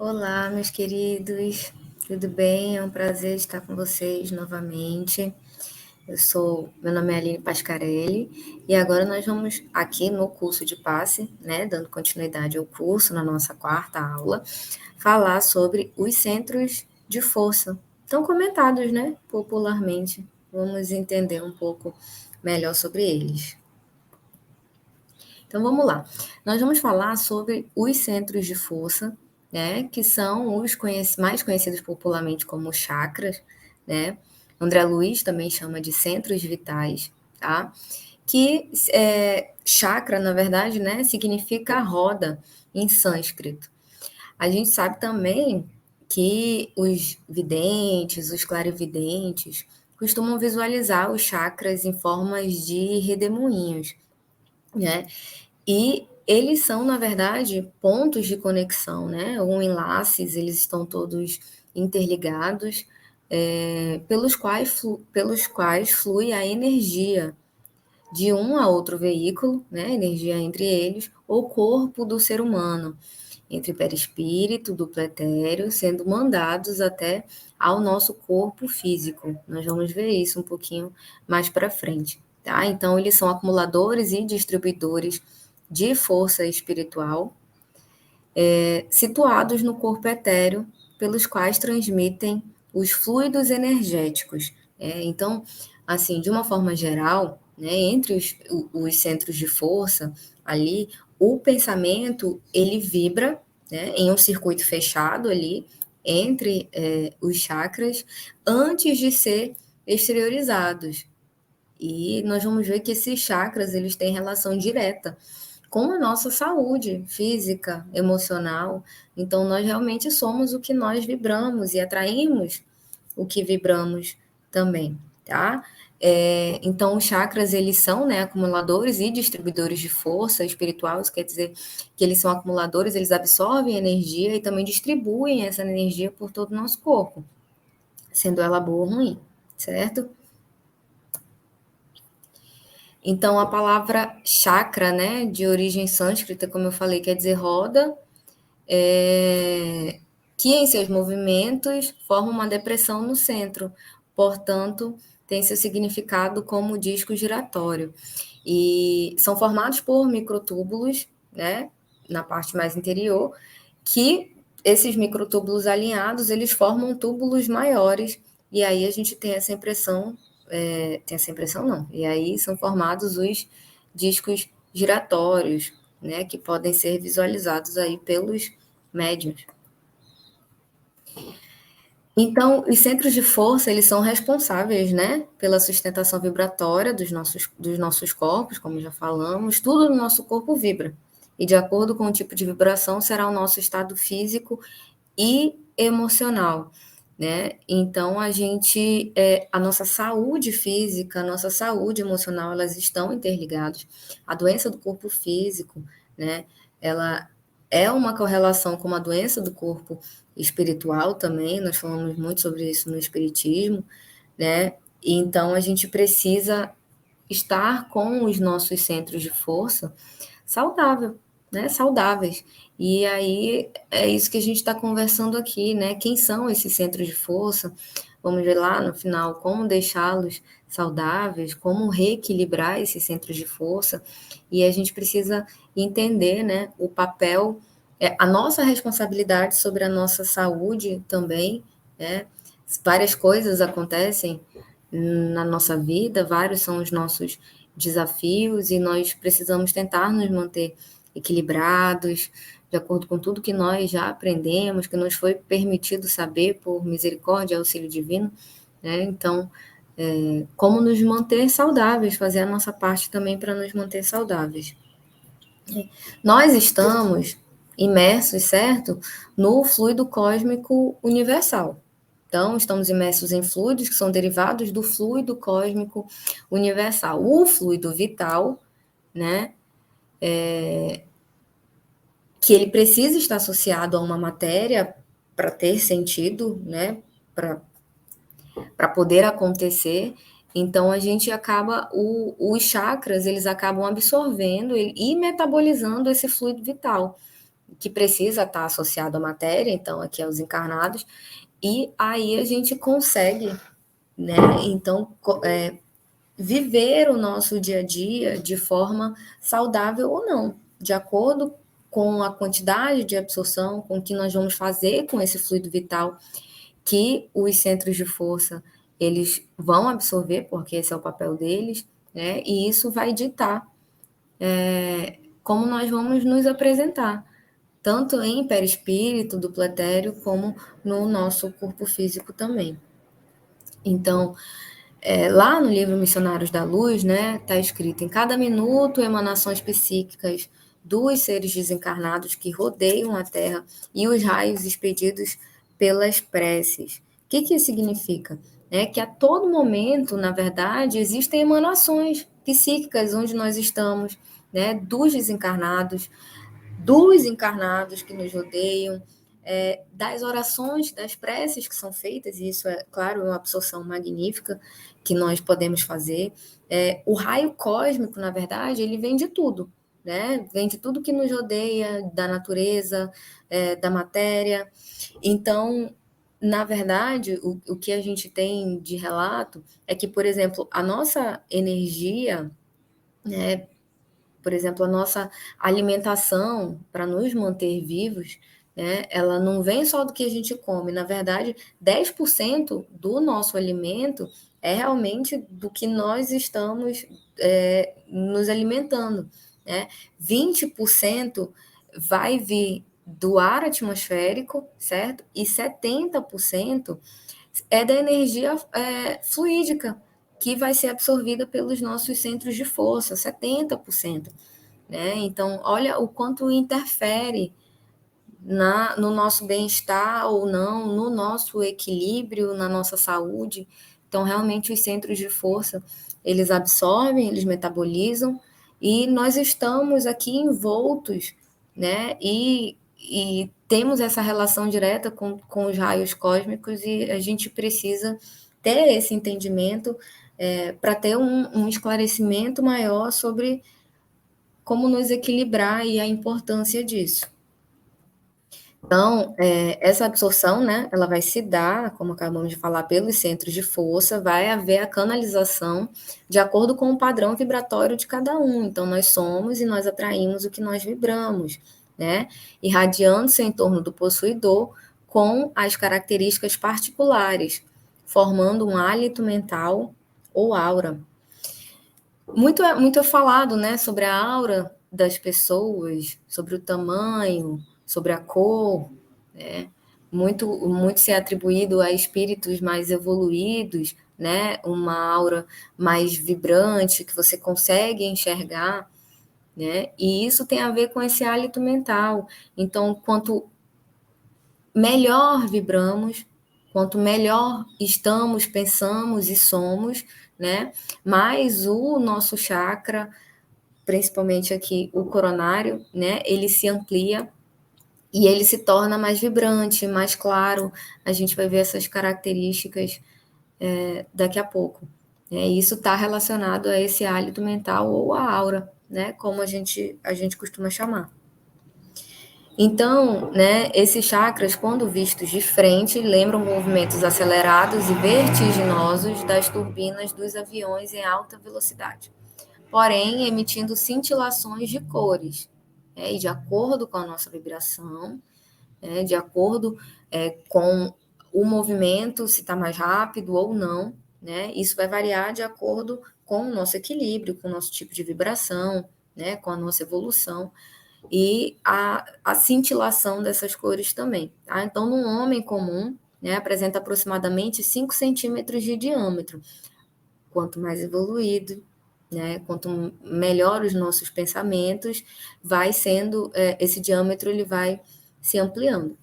Olá, meus queridos, tudo bem? É um prazer estar com vocês novamente. Meu nome é Aline Pascarelli e agora nós vamos aqui no curso de passe, né, dando continuidade ao curso, na nossa quarta aula, falar sobre os centros de força, tão comentados, né, popularmente. Vamos entender um pouco melhor sobre eles. Então vamos lá. Nós vamos falar sobre os centros de força, né, que são os mais conhecidos popularmente como chakras, né? André Luiz também chama de centros vitais, tá? Que chakra, na verdade, né, significa roda em sânscrito. A gente sabe também que os videntes, os clarividentes, costumam visualizar os chakras em formas de redemoinhos, né? E eles são, na verdade, pontos de conexão, né? Ou enlaces, eles estão todos interligados, pelos quais flui a energia de um a outro veículo, né? Energia entre eles, ou corpo do ser humano, entre perispírito, duplo etéreo, sendo mandados até ao nosso corpo físico. Nós vamos ver isso um pouquinho mais para frente, tá? Então, eles são acumuladores e distribuidores de força espiritual, situados no corpo etéreo, pelos quais transmitem os fluidos energéticos. Então, assim, de uma forma geral, né, entre os centros de força ali, o pensamento ele vibra, né, em um circuito fechado ali entre os chakras antes de ser exteriorizados. E nós vamos ver que esses chakras eles têm relação direta com a nossa saúde física, emocional. Então, nós realmente somos o que nós vibramos e atraímos o que vibramos também, tá? Então, os chakras, eles são, né, acumuladores e distribuidores de força espiritual, isso quer dizer que eles são acumuladores, eles absorvem energia e também distribuem essa energia por todo o nosso corpo, sendo ela boa ou ruim, certo? Então, a palavra chakra, né, de origem sânscrita, como eu falei, quer dizer roda, que em seus movimentos forma uma depressão no centro, portanto, tem seu significado como disco giratório. E são formados por microtúbulos, né, na parte mais interior, que esses microtúbulos alinhados, eles formam túbulos maiores, e aí a gente tem essa impressão, tem essa impressão não, e aí são formados os discos giratórios, né, que podem ser visualizados aí pelos médiuns. Então, os centros de força, eles são responsáveis, né, pela sustentação vibratória dos nossos corpos, como já falamos, tudo no nosso corpo vibra. E de acordo com o tipo de vibração, será o nosso estado físico e emocional, né? Então, a nossa saúde física, a nossa saúde emocional, elas estão interligadas. A doença do corpo físico, né, ela é uma correlação com uma doença do corpo espiritual também, nós falamos muito sobre isso no espiritismo, né? Então, a gente precisa estar com os nossos centros de força saudável, né? Saudáveis. E aí é isso que a gente está conversando aqui, né? Quem são esses centros de força? Vamos ver lá no final como deixá-los saudáveis, como reequilibrar esses centros de força. E a gente precisa entender, né, o papel, a nossa responsabilidade sobre a nossa saúde também, né? Várias coisas acontecem na nossa vida, vários são os nossos desafios e nós precisamos tentar nos manter equilibrados, de acordo com tudo que nós já aprendemos, que nos foi permitido saber por misericórdia e auxílio divino, né? Então, como nos manter saudáveis, fazer a nossa parte também para nos manter saudáveis. Nós estamos imersos, certo? No fluido cósmico universal. Então, estamos imersos em fluidos que são derivados do fluido cósmico universal. O fluido vital, né? Que ele precisa estar associado a uma matéria para ter sentido, né? Para poder acontecer. Então, a gente acaba, os chakras, eles acabam absorvendo e metabolizando esse fluido vital. que precisa estar associado à matéria, então aqui é os encarnados, e aí a gente consegue, né, então, viver o nosso dia a dia de forma saudável ou não, de acordo com a quantidade de absorção, com o que nós vamos fazer com esse fluido vital, que os centros de força eles vão absorver, porque esse é o papel deles, né? E isso vai ditar como nós vamos nos apresentar, tanto em perispírito, duplo etéreo, como no nosso corpo físico também. Então, lá no livro Missionários da Luz, né, está escrito: em cada minuto, emanações psíquicas dos seres desencarnados que rodeiam a Terra e os raios expedidos pelas preces. O que isso significa? É que a todo momento, na verdade, existem emanações psíquicas onde nós estamos, né, dos encarnados que nos rodeiam, das orações, das preces que são feitas, e isso é, claro, uma absorção magnífica que nós podemos fazer. O raio cósmico, na verdade, ele vem de tudo, né? Vem de tudo que nos rodeia, da natureza, da matéria. Então, na verdade, o que a gente tem de relato é que, por exemplo, a nossa energia, né, por exemplo, a nossa alimentação para nos manter vivos, né, ela não vem só do que a gente come. Na verdade, 10% do nosso alimento é realmente do que nós estamos nos alimentando. Né? 20% vai vir do ar atmosférico, certo? E 70% é da energia fluídica, que vai ser absorvida pelos nossos centros de força, 70%. Né? Então, olha o quanto interfere no nosso bem-estar ou não, no nosso equilíbrio, na nossa saúde. Então, realmente, os centros de força, eles absorvem, eles metabolizam, e nós estamos aqui envoltos, né? E temos essa relação direta com os raios cósmicos, e a gente precisa ter esse entendimento para ter um esclarecimento maior sobre como nos equilibrar e a importância disso. Então, essa absorção, né, ela vai se dar, como acabamos de falar, pelos centros de força, vai haver a canalização de acordo com o padrão vibratório de cada um. Então, nós somos e nós atraímos o que nós vibramos, né, irradiando-se em torno do possuidor com as características particulares, formando um hálito mental ou aura. Muito é falado, né, sobre a aura das pessoas, sobre o tamanho, sobre a cor, né? Muito se é atribuído a espíritos mais evoluídos, né? Uma aura mais vibrante que você consegue enxergar, né? E isso tem a ver com esse hálito mental. Então, quanto melhor vibramos, quanto melhor estamos, pensamos e somos, né? Mais o nosso chakra, principalmente aqui o coronário, né? Ele se amplia e ele se torna mais vibrante, mais claro. A gente vai ver essas características daqui a pouco. Isso está relacionado a esse hálito mental ou a aura, né? Como a gente costuma chamar. Então, né, esses chakras, quando vistos de frente, lembram movimentos acelerados e vertiginosos das turbinas dos aviões em alta velocidade, porém emitindo cintilações de cores, e de acordo com a nossa vibração, de acordo com o movimento, se está mais rápido ou não, né, isso vai variar de acordo com o nosso equilíbrio, com o nosso tipo de vibração, né, com a nossa evolução, e a cintilação dessas cores também. Tá? Então, num homem comum, né, apresenta aproximadamente 5 centímetros de diâmetro. Quanto mais evoluído, né, quanto melhor os nossos pensamentos, vai sendo, esse diâmetro ele vai se ampliando.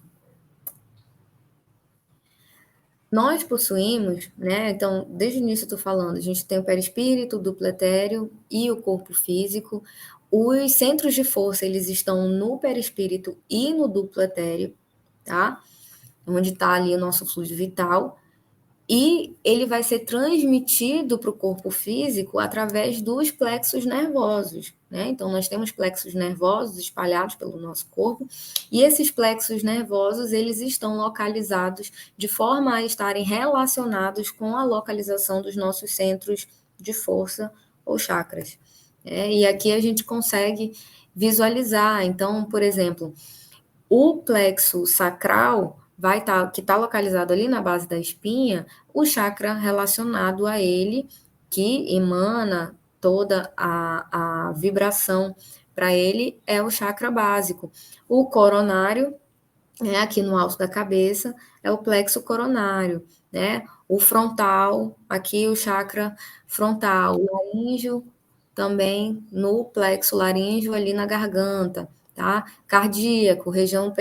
Nós possuímos, né, então, desde o início eu estou falando, a gente tem o perispírito, o duplo etéreo e o corpo físico. Os centros de força, eles estão no perispírito e no duplo etéreo, tá? Onde está ali o nosso fluido vital. E ele vai ser transmitido para o corpo físico através dos plexos nervosos, né? Então, nós temos plexos nervosos espalhados pelo nosso corpo, e esses plexos nervosos, eles estão localizados de forma a estarem relacionados com a localização dos nossos centros de força ou chakras. E aqui a gente consegue visualizar. Então, por exemplo, o plexo sacral vai estar, que está localizado ali na base da espinha, o chakra relacionado a ele, que emana toda a vibração para ele, é o chakra básico. O coronário, aqui no alto da cabeça, é o plexo coronário, né? O frontal, aqui o chakra frontal, o laríngeo também no plexo laríngeo ali na garganta, tá? Cardíaco, região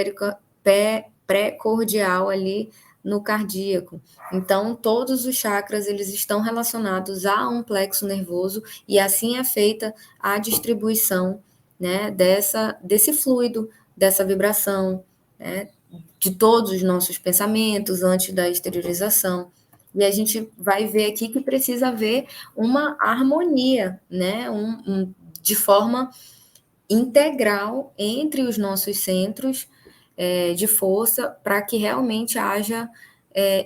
pré-cordial ali no cardíaco. Então, todos os chakras, eles estão relacionados a um plexo nervoso e assim é feita a distribuição, né, desse fluido, dessa vibração, né, de todos os nossos pensamentos antes da exteriorização. E a gente vai ver aqui que precisa haver uma harmonia, né, de forma integral entre os nossos centros de força para que realmente haja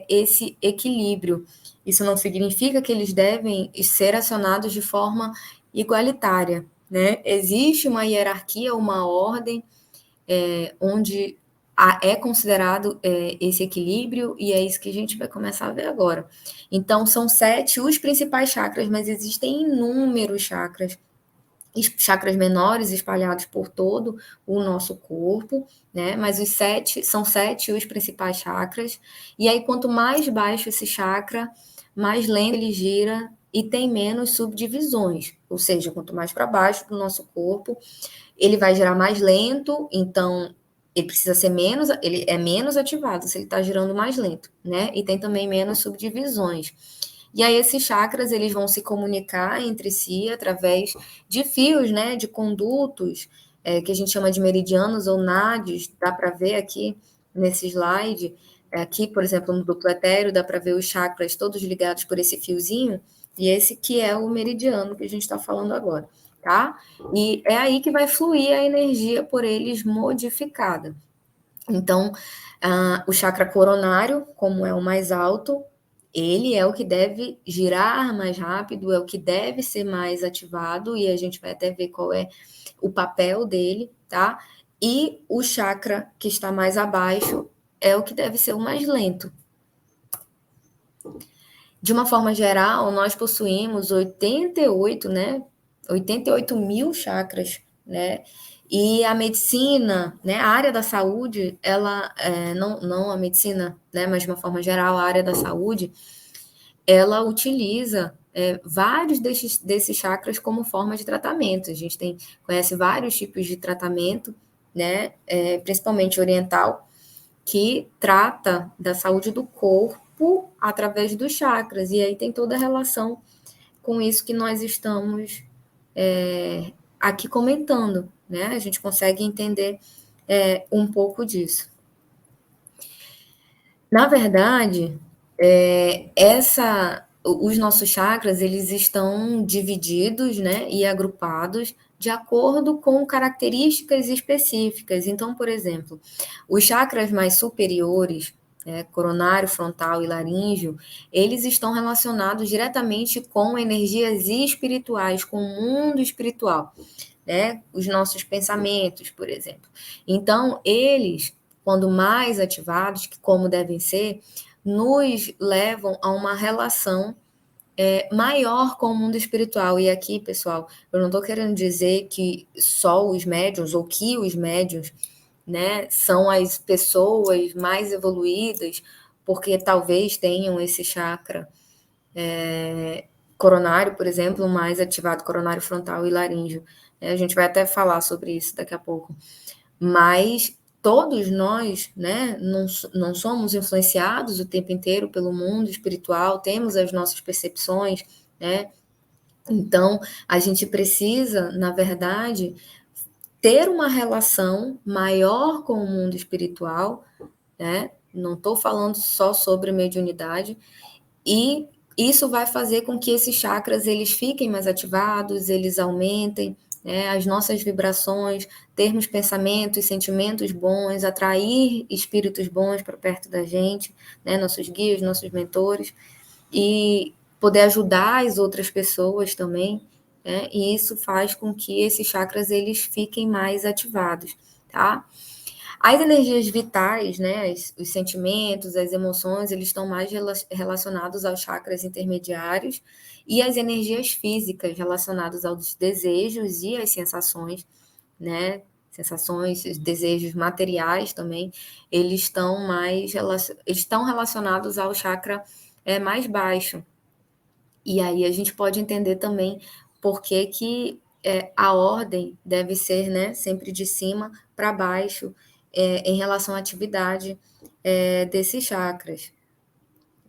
esse equilíbrio. Isso não significa que eles devem ser acionados de forma igualitária, né? Existe uma hierarquia, uma ordem onde é considerado esse equilíbrio, e é isso que a gente vai começar a ver agora. Então, são 7 os principais chakras, mas existem inúmeros chakras menores espalhados por todo o nosso corpo, né? Mas são 7 os principais chakras. E aí, quanto mais baixo esse chakra, mais lento ele gira e tem menos subdivisões. Ou seja, quanto mais para baixo do nosso corpo, ele vai girar mais lento, então ele precisa ser menos, ele é menos ativado se ele está girando mais lento, né? E tem também menos subdivisões. E aí esses chakras, eles vão se comunicar entre si através de fios, né, de condutos, que a gente chama de meridianos ou nádios, dá para ver aqui nesse slide, aqui, por exemplo, no duplo etéreo, dá para ver os chakras todos ligados por esse fiozinho, e esse que é o meridiano que a gente está falando agora, tá? E é aí que vai fluir a energia por eles modificada. Então, o chakra coronário, como é o mais alto, ele é o que deve girar mais rápido, é o que deve ser mais ativado, e a gente vai até ver qual é o papel dele, tá? E o chakra que está mais abaixo é o que deve ser o mais lento. De uma forma geral, nós possuímos 88, né? 88 mil chakras, né? E a medicina, né, a área da saúde, ela, não a medicina, né, mas de uma forma geral, a área da saúde, ela utiliza vários desses chakras como forma de tratamento. A gente conhece vários tipos de tratamento, né, principalmente oriental, que trata da saúde do corpo através dos chakras. E aí tem toda a relação com isso que nós estamos aqui comentando, né? A gente consegue entender um pouco disso. Na verdade, os nossos chakras, eles estão divididos, né, e agrupados de acordo com características específicas. Então, por exemplo, os chakras mais superiores, coronário, frontal e laríngeo, eles estão relacionados diretamente com energias espirituais, com o mundo espiritual, né? Os nossos pensamentos, por exemplo. Então, eles, quando mais ativados, como devem ser, nos levam a uma relação maior com o mundo espiritual. E aqui, pessoal, eu não estou querendo dizer que só os médiuns ou que os médiuns, né, são as pessoas mais evoluídas, porque talvez tenham esse chakra coronário, por exemplo, mais ativado, coronário frontal e laríngeo. A gente vai até falar sobre isso daqui a pouco. Mas todos nós, né, não somos influenciados o tempo inteiro pelo mundo espiritual, temos as nossas percepções, né? Então, a gente precisa, na verdade, ter uma relação maior com o mundo espiritual, né? Não estou falando só sobre mediunidade, E isso vai fazer com que esses chakras eles fiquem mais ativados, eles aumentem, né, as nossas vibrações, termos pensamentos, sentimentos bons, atrair espíritos bons para perto da gente, né, nossos guias, nossos mentores, e poder ajudar as outras pessoas também, né, e isso faz com que esses chakras eles fiquem mais ativados, tá? As energias vitais, né, os sentimentos, as emoções, eles estão mais relacionados aos chakras intermediários e as energias físicas relacionadas aos desejos e às sensações, né, sensações, desejos materiais também, eles estão relacionados ao chakra mais baixo. E aí a gente pode entender também por que que a ordem deve ser, né, sempre de cima para baixo, em relação à atividade desses chakras,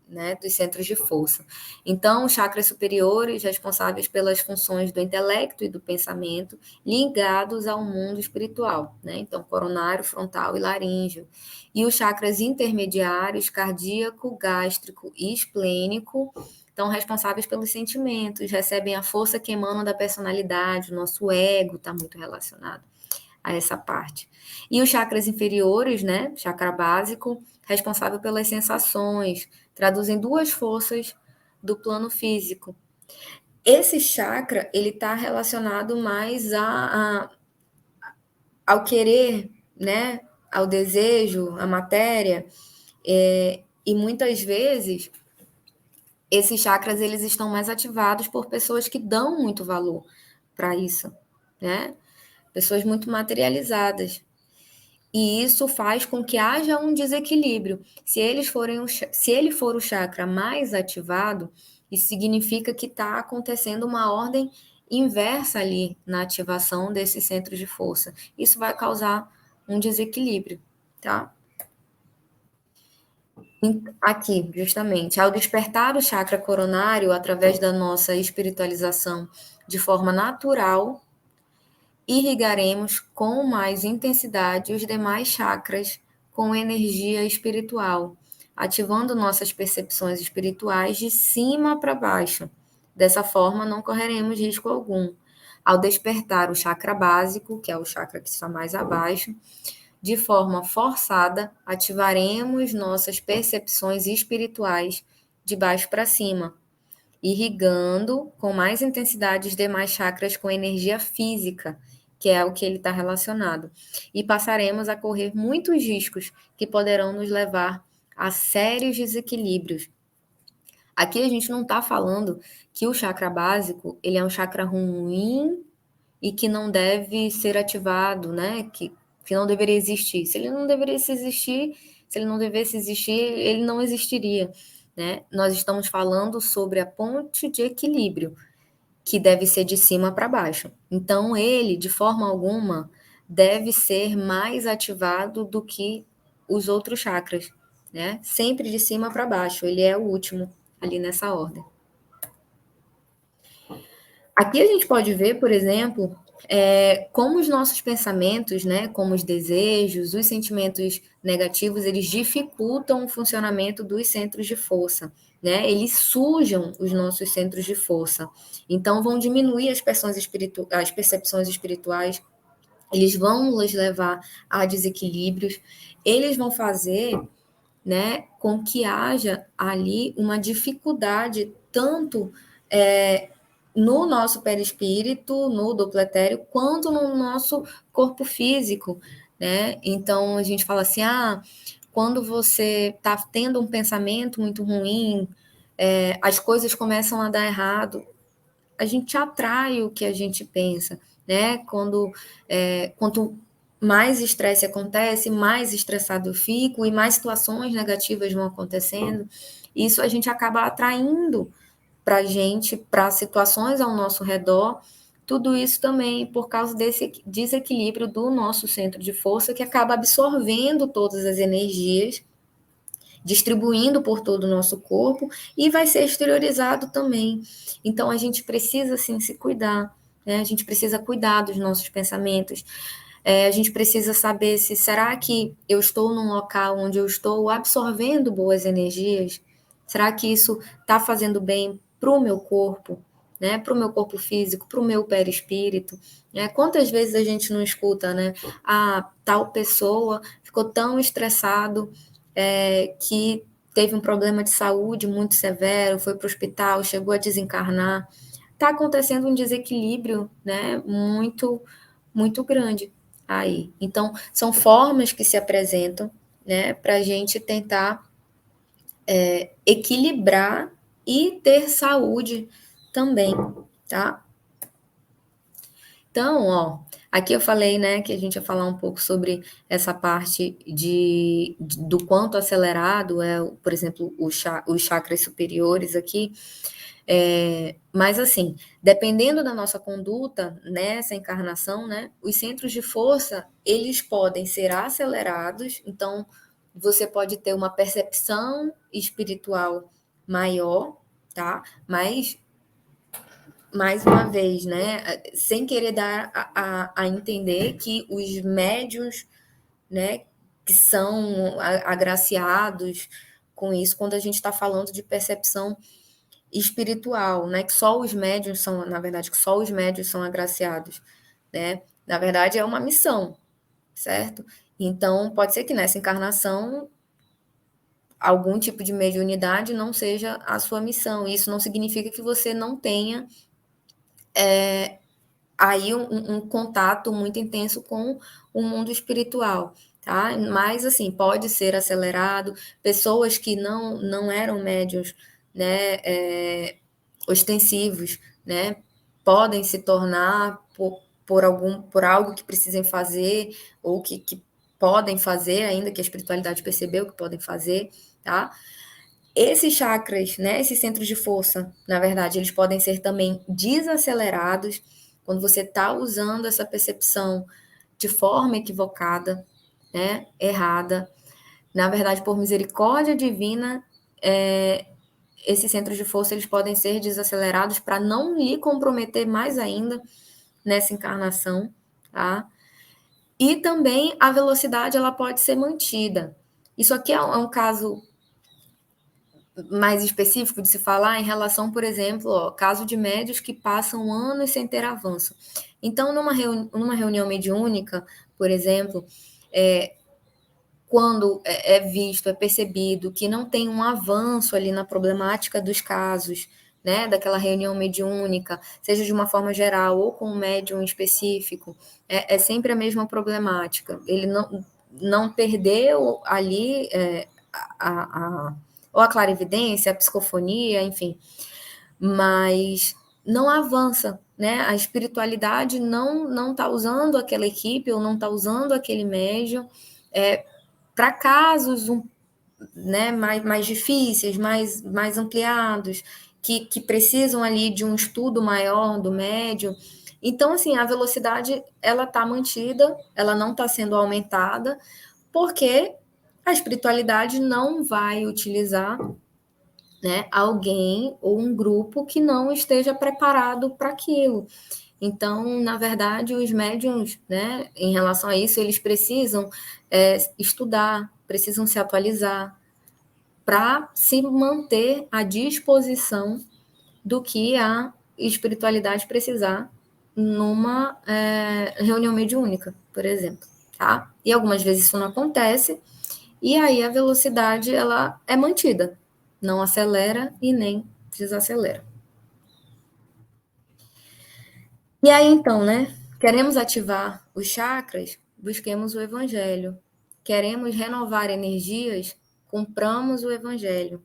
né, dos centros de força. Então, os chakras superiores, responsáveis pelas funções do intelecto e do pensamento, ligados ao mundo espiritual, né? Então, coronário, frontal e laríngeo. E os chakras intermediários, cardíaco, gástrico e esplênico, estão responsáveis pelos sentimentos, recebem a força que emana da personalidade, o nosso ego está muito relacionado a essa parte. E os chakras inferiores, né? Chakra básico, responsável pelas sensações, traduzem duas forças do plano físico. Esse chakra, ele está relacionado mais ao querer, né? Ao desejo, à matéria, e muitas vezes esses chakras eles estão mais ativados por pessoas que dão muito valor para isso, né? Pessoas muito materializadas. E isso faz com que haja um desequilíbrio. Se ele for o chakra mais ativado, isso significa que está acontecendo uma ordem inversa ali na ativação desses centros de força. Isso vai causar um desequilíbrio, tá? Aqui, justamente, ao despertar o chakra coronário através da nossa espiritualização de forma natural, irrigaremos com mais intensidade os demais chakras com energia espiritual, ativando nossas percepções espirituais de cima para baixo. Dessa forma, não correremos risco algum. Ao despertar o chakra básico, que é o chakra que está mais abaixo, de forma forçada, ativaremos nossas percepções espirituais de baixo para cima, irrigando com mais intensidade os demais chakras com energia física, que é o que ele está relacionado. E passaremos a correr muitos riscos que poderão nos levar a sérios desequilíbrios. Aqui a gente não está falando que o chakra básico ele é um chakra ruim e que não deve ser ativado, né? Que não deveria existir. Se ele não devesse existir, ele não existiria. Né? Nós estamos falando sobre a ponte de equilíbrio, que deve ser de cima para baixo. Então, ele, de forma alguma, deve ser mais ativado do que os outros chakras, né? Sempre de cima para baixo. Ele é o último ali nessa ordem. Aqui a gente pode ver, por exemplo, como os nossos pensamentos, né, como os desejos, os sentimentos negativos, eles dificultam o funcionamento dos centros de força, né? Eles sujam os nossos centros de força. Então, vão diminuir as percepções espirituais, eles vão nos levar a desequilíbrios, eles vão fazer, né, com que haja ali uma dificuldade tanto no nosso perispírito, no duplo etéreo, quanto no nosso corpo físico, né? Então a gente fala assim, quando você está tendo um pensamento muito ruim, as coisas começam a dar errado, a gente atrai o que a gente pensa, né? Quanto mais estresse acontece, mais estressado eu fico e mais situações negativas vão acontecendo. Isso a gente acaba atraindo para a gente, para situações ao nosso redor, tudo isso também por causa desse desequilíbrio do nosso centro de força que acaba absorvendo todas as energias, distribuindo por todo o nosso corpo e vai ser exteriorizado também. Então a gente precisa sim se cuidar, né? A gente precisa cuidar dos nossos pensamentos. A gente precisa saber se será que eu estou num local onde eu estou absorvendo boas energias, Será que isso está fazendo bem para o meu corpo, né? Para o meu corpo físico, para o meu perispírito? Né? Quantas vezes a gente não escuta, né? Ah, tal pessoa ficou tão estressado que teve um problema de saúde muito severo, foi para o hospital, chegou a desencarnar. Está acontecendo um desequilíbrio, né? Muito grande aí. Então, são formas que se apresentam, né? Para a gente tentar equilibrar e ter saúde também, tá? Então, ó, aqui eu falei, né, que a gente ia falar um pouco sobre essa parte do quanto acelerado é, por exemplo, os chakras superiores aqui. Mas assim, dependendo da nossa conduta nessa encarnação, né, os centros de força, eles podem ser acelerados, então você pode ter uma percepção espiritual maior, tá? Mas, mais uma vez, né, sem querer dar a entender que os médiuns, né, que são agraciados com isso, quando a gente está falando de percepção espiritual, né? Que só os médiuns são, na verdade, que só os médiuns são agraciados, né? Na verdade, é uma missão, certo? Então, pode ser que nessa encarnação algum tipo de mediunidade não seja a sua missão. Isso não significa que você não tenha aí um contato muito intenso com o mundo espiritual, tá? Mas, assim, pode ser acelerado. Pessoas que não eram médiuns, né, ostensivos, né, podem se tornar por algo que precisem fazer ou que podem fazer, ainda que a espiritualidade percebeu que podem fazer, tá? Esses chakras, né, esses centros de força, na verdade, eles podem ser também desacelerados quando você está usando essa percepção de forma equivocada, né, errada. Na verdade, por misericórdia divina, esses centros de força eles podem ser desacelerados para não lhe comprometer mais ainda nessa encarnação, tá? E também a velocidade ela pode ser mantida. Isso aqui é um caso mais específico de se falar em relação, por exemplo, ó, caso de médios que passam anos sem ter avanço. Então, numa reunião mediúnica, por exemplo, quando é visto, é percebido que não tem um avanço ali na problemática dos casos, né, daquela reunião mediúnica, seja de uma forma geral ou com um médium específico, é sempre a mesma problemática. Ele não perdeu ali ou a clarividência, a psicofonia, enfim, mas não avança, né? A espiritualidade não está usando aquela equipe ou não está usando aquele médium para casos né, mais difíceis, mais ampliados, que precisam ali de um estudo maior do médium. Então, assim, a velocidade ela está mantida, ela não está sendo aumentada, porque a espiritualidade não vai utilizar, né, alguém ou um grupo que não esteja preparado para aquilo. Então, na verdade, os médiums, né, em relação a isso, eles precisam estudar, precisam se atualizar para se manter à disposição do que a espiritualidade precisar numa reunião mediúnica, por exemplo, tá? E algumas vezes isso não acontece, e aí a velocidade ela é mantida, não acelera e nem desacelera. E aí, então, né? Queremos ativar os chakras? Busquemos o evangelho. Queremos renovar energias? Cumpramos o evangelho.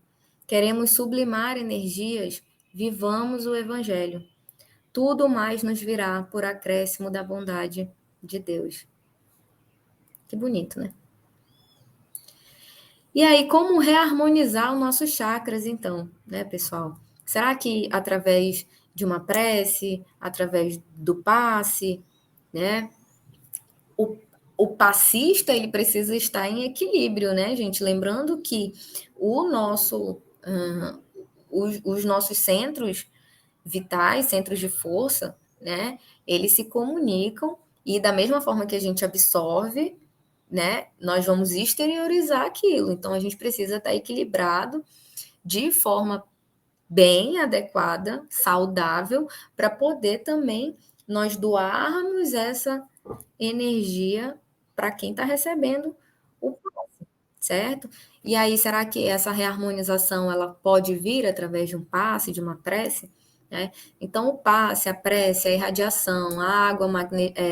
Queremos sublimar energias? Vivamos o evangelho. Tudo mais nos virá por acréscimo da bondade de Deus. Que bonito, né? E aí, como reharmonizar os nossos chakras, então, né, pessoal? Será que através de uma prece, através do passe, né? O, o passista ele precisa estar em equilíbrio, né, gente? Lembrando que o nosso, os nossos centros vitais, centros de força, né? Eles se comunicam e da mesma forma que a gente absorve, né? Nós vamos exteriorizar aquilo. Então a gente precisa estar equilibrado de forma bem adequada, saudável, para poder também nós doarmos essa energia para quem está recebendo o passe, certo? E aí, será que essa reharmonização ela pode vir através de um passe, de uma prece? Né? Então, o passe, a prece, a irradiação, a água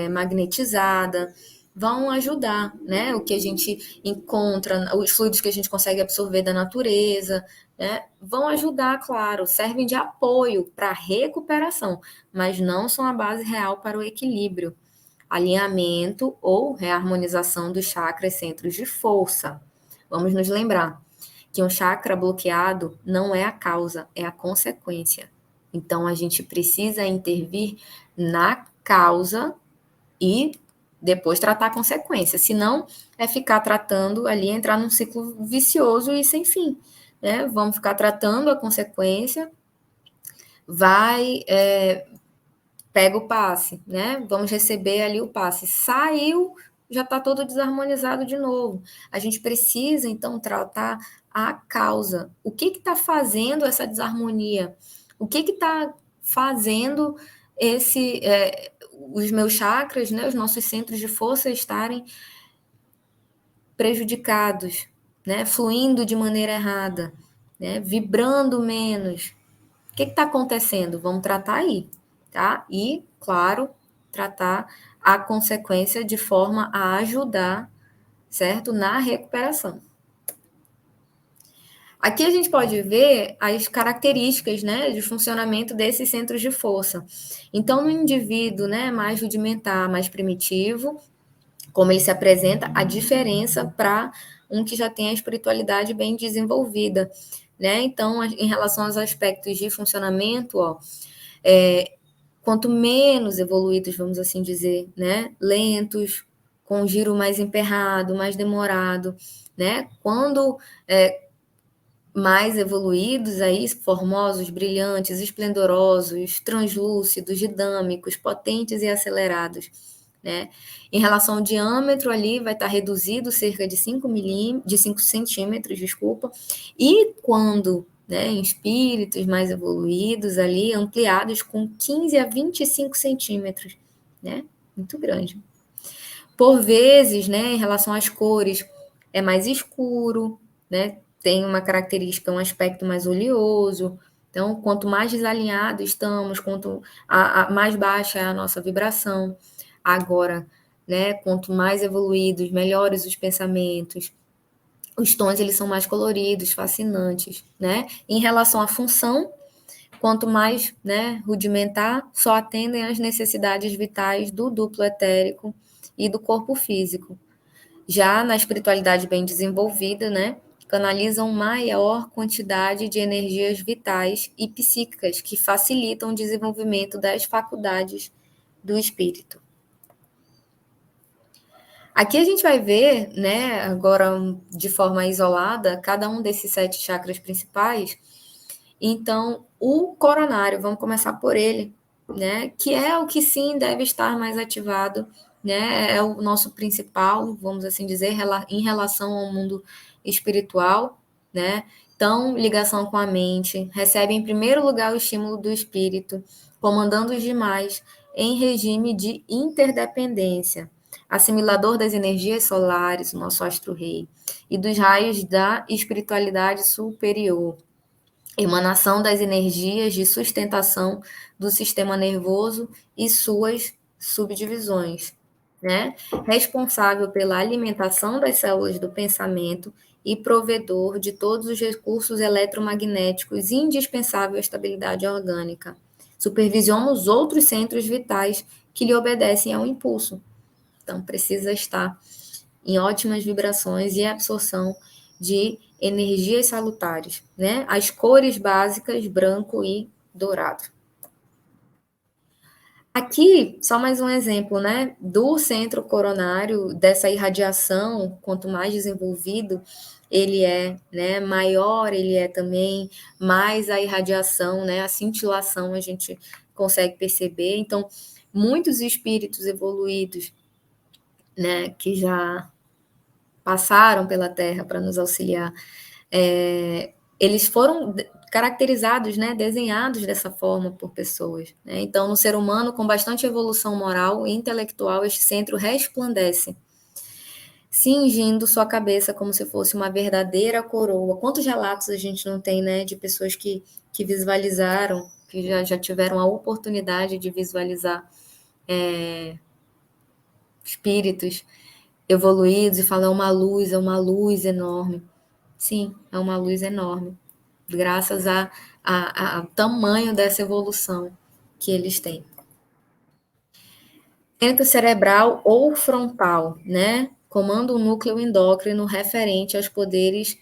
magnetizada vão ajudar, né? O que a gente encontra, os fluidos que a gente consegue absorver da natureza, né? Vão ajudar, claro, servem de apoio para a recuperação, mas não são a base real para o equilíbrio, alinhamento ou reharmonização dos chakras centros de força. Vamos nos lembrar que um chakra bloqueado não é a causa, é a consequência. Então, a gente precisa intervir na causa e depois tratar a consequência. Senão, é ficar tratando ali, entrar num ciclo vicioso e sem fim. Né? Vamos ficar tratando a consequência, pega o passe, né? Vamos receber ali o passe. Saiu, já está todo desarmonizado de novo. A gente precisa, então, tratar a causa. O que está fazendo essa desarmonia? O que está fazendo os meus chakras, né, os nossos centros de força estarem prejudicados, né, fluindo de maneira errada, né, vibrando menos? O que está acontecendo? Vamos tratar aí, tá? E, claro, tratar a consequência de forma a ajudar, certo? Na recuperação. Aqui a gente pode ver as características, né, de funcionamento desses centros de força. Então, no indivíduo, né, mais rudimentar, mais primitivo, como ele se apresenta, a diferença para um que já tem a espiritualidade bem desenvolvida, né? Então, em relação aos aspectos de funcionamento, ó, quanto menos evoluídos, vamos assim dizer, né? Lentos, com um giro mais emperrado, mais demorado, né? Quando mais evoluídos, aí, formosos, brilhantes, esplendorosos, translúcidos, dinâmicos, potentes e acelerados, né? Em relação ao diâmetro ali, vai estar reduzido cerca de 5 centímetros, desculpa, e quando, né, em espíritos mais evoluídos ali, ampliados com 15 a 25 centímetros, né? Muito grande. Por vezes, né, em relação às cores, é mais escuro, né? Tem uma característica, um aspecto mais oleoso. Então, quanto mais desalinhado estamos, quanto mais baixa é a nossa vibração. Agora, né, quanto mais evoluídos, melhores os pensamentos. Os tons eles são mais coloridos, fascinantes, né? Em relação à função, quanto mais, né, rudimentar, só atendem às necessidades vitais do duplo etérico e do corpo físico. Já na espiritualidade bem desenvolvida, né, canalizam maior quantidade de energias vitais e psíquicas que facilitam o desenvolvimento das faculdades do espírito. Aqui a gente vai ver, né, agora de forma isolada, cada um desses 7 chakras principais. Então, o coronário, vamos começar por ele, né, que é o que sim deve estar mais ativado, né, é o nosso principal, vamos assim dizer, em relação ao mundo espiritual, né, então, ligação com a mente, recebe em primeiro lugar o estímulo do espírito, comandando os demais em regime de interdependência, assimilador das energias solares, o nosso astro-rei, e dos raios da espiritualidade superior, emanação das energias de sustentação do sistema nervoso e suas subdivisões, né? Responsável pela alimentação das células do pensamento e provedor de todos os recursos eletromagnéticos indispensáveis à estabilidade orgânica. Supervisiona os outros centros vitais que lhe obedecem ao impulso. Então, precisa estar em ótimas vibrações e absorção de energias salutares, né? As cores básicas, branco e dourado. Aqui, só mais um exemplo, né? Do centro coronário, dessa irradiação, quanto mais desenvolvido ele é, né? Maior ele é também, mais a irradiação, né? A cintilação a gente consegue perceber. Então, muitos espíritos evoluídos, né? Que já passaram pela Terra para nos auxiliar, eles foram caracterizados, né, desenhados dessa forma por pessoas, né? Então, no ser humano com bastante evolução moral e intelectual, este centro resplandece, cingindo sua cabeça como se fosse uma verdadeira coroa. Quantos relatos a gente não tem, né, de pessoas que visualizaram, que já tiveram a oportunidade de visualizar espíritos evoluídos e falam é uma luz enorme. Sim, é uma luz enorme, graças ao tamanho dessa evolução que eles têm. Centro cerebral ou frontal, né? Comanda o núcleo endócrino referente aos poderes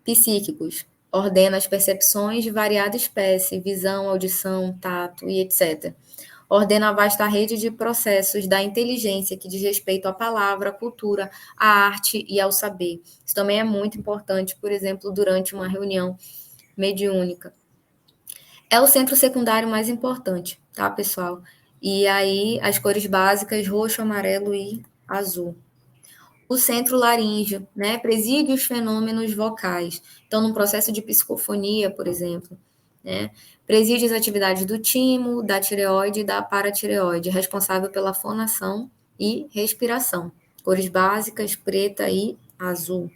psíquicos. Ordena as percepções de variada espécie, visão, audição, tato e etc. Ordena a vasta rede de processos da inteligência que diz respeito à palavra, à cultura, à arte e ao saber. Isso também é muito importante, por exemplo, durante uma reunião mediúnica. É o centro secundário mais importante, tá, pessoal? E aí, as cores básicas, roxo, amarelo e azul. O centro laríngeo, né, preside os fenômenos vocais. Então, no processo de psicofonia, por exemplo, né, preside as atividades do timo, da tireoide e da paratireoide, responsável pela fonação e respiração. Cores básicas, preta e azul.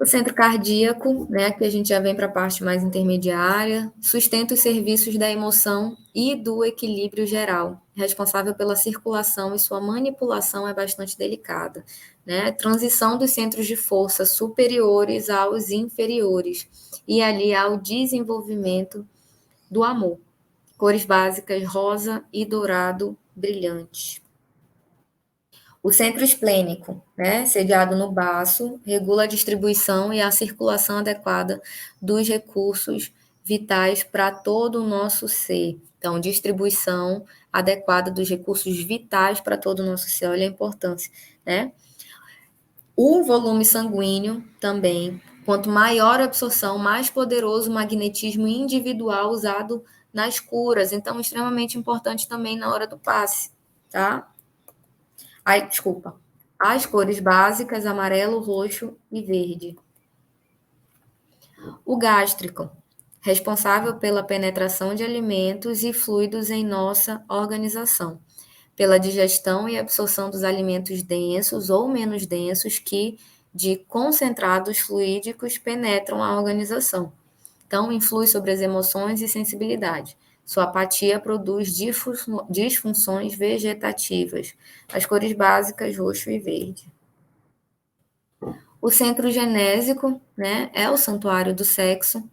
O centro cardíaco, né, que a gente já vem para a parte mais intermediária, sustenta os serviços da emoção e do equilíbrio geral, responsável pela circulação e sua manipulação é bastante delicada, né? Transição dos centros de força superiores aos inferiores e ali há o desenvolvimento do amor. Cores básicas rosa e dourado brilhante. O centro esplênico, né, sediado no baço, regula a distribuição e a circulação adequada dos recursos vitais para todo o nosso ser. Então, distribuição adequada dos recursos vitais para todo o nosso ser. Olha a importância, né? O volume sanguíneo também. Quanto maior a absorção, mais poderoso o magnetismo individual usado nas curas. Então, extremamente importante também na hora do passe, tá? Ai, desculpa. As cores básicas, amarelo, roxo e verde. O gástrico, responsável pela penetração de alimentos e fluidos em nossa organização, pela digestão e absorção dos alimentos densos ou menos densos que, de concentrados fluídicos, penetram a organização. Então, influi sobre as emoções e sensibilidade. Sua apatia produz disfunções vegetativas. As cores básicas, roxo e verde. O centro genésico, né, é o santuário do sexo,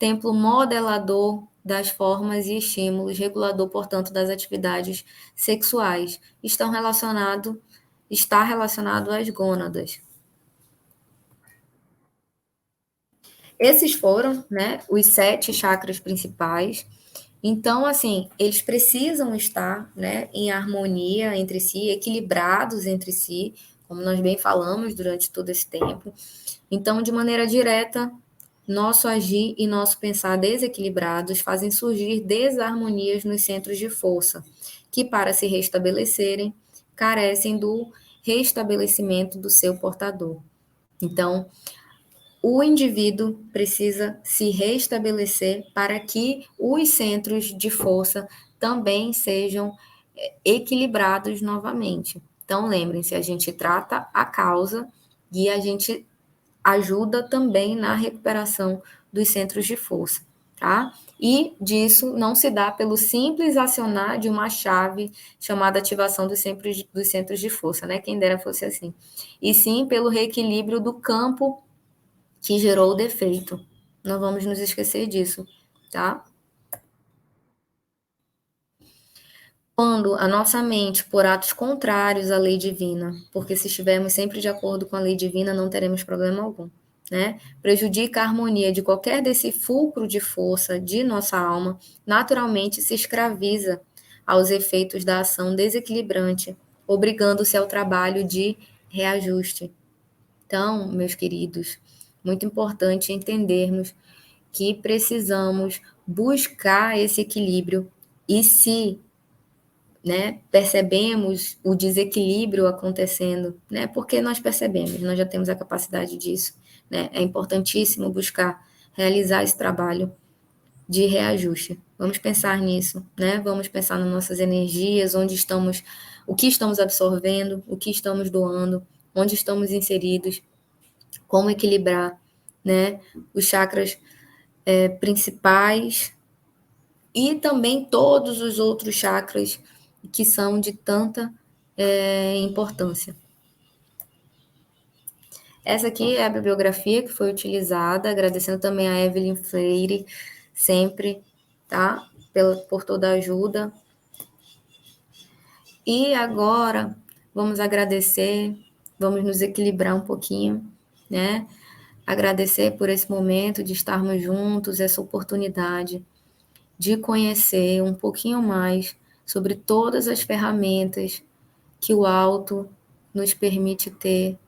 templo modelador das formas e estímulos, regulador, portanto, das atividades sexuais. Está relacionado às gônadas. Esses foram, né, os 7 chakras principais. Então, assim, eles precisam estar, né, em harmonia entre si, equilibrados entre si, como nós bem falamos durante todo esse tempo. Então, de maneira direta, nosso agir e nosso pensar desequilibrados fazem surgir desarmonias nos centros de força, que, para se restabelecerem, carecem do restabelecimento do seu portador. Então, o indivíduo precisa se restabelecer para que os centros de força também sejam equilibrados novamente. Então, lembrem-se, a gente trata a causa e a gente ajuda também na recuperação dos centros de força, tá? E disso não se dá pelo simples acionar de uma chave chamada ativação dos centros de força, né? Quem dera fosse assim. E sim pelo reequilíbrio do campo que gerou o defeito. Não vamos nos esquecer disso, tá? Quando a nossa mente, por atos contrários à lei divina, porque se estivermos sempre de acordo com a lei divina, não teremos problema algum, né? Prejudica a harmonia de qualquer desse fulcro de força de nossa alma, naturalmente se escraviza aos efeitos da ação desequilibrante, obrigando-se ao trabalho de reajuste. Então, meus queridos, muito importante entendermos que precisamos buscar esse equilíbrio e se né, percebemos o desequilíbrio acontecendo, né, porque nós percebemos, nós já temos a capacidade disso, né, é importantíssimo buscar realizar esse trabalho de reajuste. Vamos pensar nisso, né, vamos pensar nas nossas energias, onde estamos, o que estamos absorvendo, o que estamos doando, onde estamos inseridos, como equilibrar, né, os chakras principais e também todos os outros chakras que são de tanta importância. Essa aqui é a bibliografia que foi utilizada, agradecendo também a Evelyn Freire, sempre, tá? Por toda a ajuda. E agora, vamos agradecer, vamos nos equilibrar um pouquinho, né? Agradecer por esse momento de estarmos juntos, essa oportunidade de conhecer um pouquinho mais sobre todas as ferramentas que o alto nos permite ter,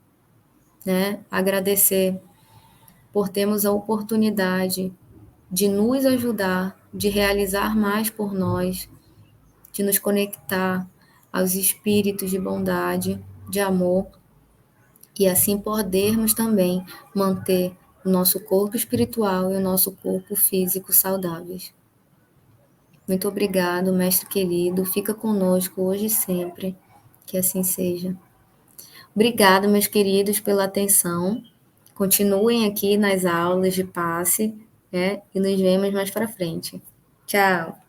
né? Agradecer por termos a oportunidade de nos ajudar, de realizar mais por nós, de nos conectar aos espíritos de bondade, de amor, e assim podermos também manter o nosso corpo espiritual e o nosso corpo físico saudáveis. Muito obrigado, mestre querido. Fica conosco hoje e sempre. Que assim seja. Obrigado, meus queridos, pela atenção. Continuem aqui nas aulas de passe, né? E nos vemos mais para frente. Tchau.